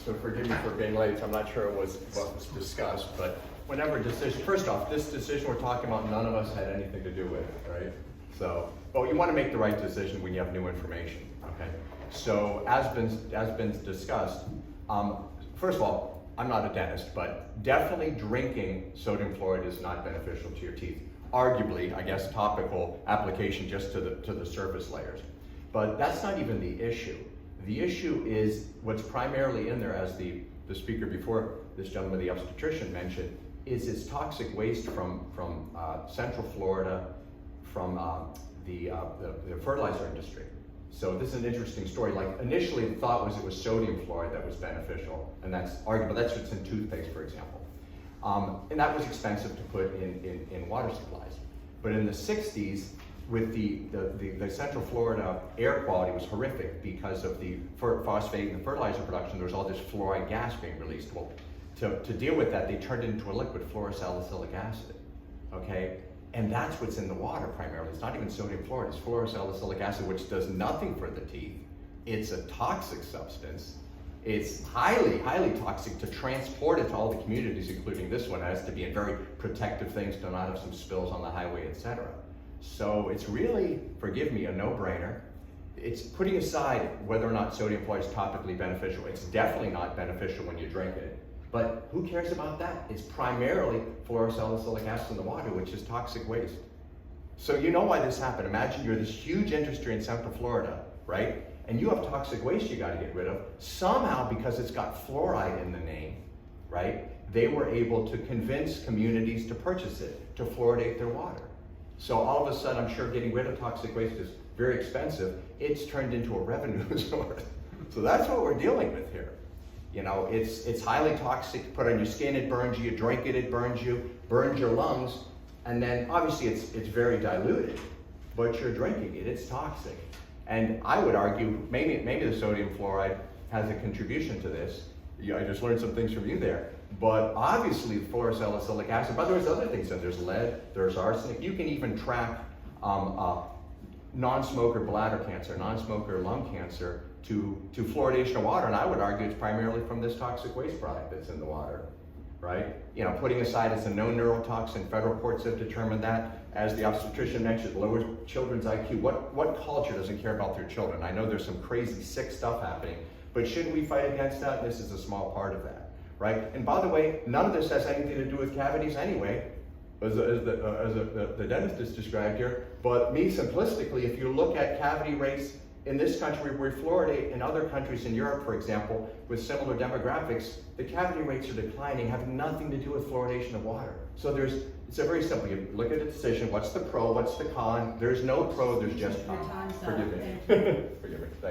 so forgive me for being late. I'm not sure what was discussed, but whenever decision, first off, this decision we're talking about, none of us had anything to do with it, right? So, but you want to make the right decision when you have new information, okay? So, as been discussed, first of all, I'm not a dentist, but definitely drinking sodium fluoride is not beneficial to your teeth. Arguably, I guess, topical application just to the surface layers. But that's not even the issue. The issue is what's primarily in there, as the speaker before this gentleman, the obstetrician, mentioned, is its toxic waste from Central Florida, from the fertilizer industry. So this is an interesting story. Like initially the thought was it was sodium fluoride that was beneficial, and that's arguable. That's what's in toothpaste, for example. And that was expensive to put in water supplies. But in the 60s, with the Central Florida air quality was horrific because of the phosphate and the fertilizer production. There was all this fluoride gas being released. Well, to deal with that, they turned it into a liquid, fluorosalicylic acid, okay? And that's what's in the water primarily. It's not even sodium fluoride, it's fluorosalicylic acid, which does nothing for the teeth. It's a toxic substance. It's highly, highly toxic. To transport it to all the communities, including this one, has to be in very protective things to not have some spills on the highway, etc. So it's really, forgive me, a no-brainer. It's putting aside whether or not sodium fluoride is topically beneficial. It's definitely not beneficial when you drink it. But who cares about that? It's primarily fluorosalicylic acid in the water, which is toxic waste. So you know why this happened. Imagine you're this huge industry in Central Florida, right? And you have toxic waste you got to get rid of. Somehow, because it's got fluoride in the name, right, they were able to convince communities to purchase it, to fluoridate their water. So all of a sudden, I'm sure getting rid of toxic waste is very expensive. It's turned into a revenue source. So that's what we're dealing with here. You know, it's highly toxic. Put on your skin, it burns you. You drink it, it burns you, burns your lungs. And then obviously it's very diluted, but you're drinking it. It's toxic. And I would argue maybe the sodium fluoride has a contribution to this. Yeah, I just learned some things from you there. But obviously the fluorosalicylic acid, but there's other things. There's lead, there's arsenic. You can even track non-smoker bladder cancer, non-smoker lung cancer to fluoridation of water. And I would argue it's primarily from this toxic waste product that's in the water, right? You know, putting aside it's a known neurotoxin, federal courts have determined that. As the obstetrician mentioned, lowers children's IQ. What culture doesn't care about their children? I know there's some crazy sick stuff happening, but shouldn't we fight against that? This is a small part of that, right? And by the way, none of this has anything to do with cavities anyway, as the dentist has described here. But me, simplistically, if you look at cavity rates in this country, we fluoridate. In other countries in Europe, for example, with similar demographics, the cavity rates are declining, have nothing to do with fluoridation of water. So it's a very simple, you look at the decision, what's the pro, what's the con? There's no pro, there's just con. Forgive me. Forgive me, thank you.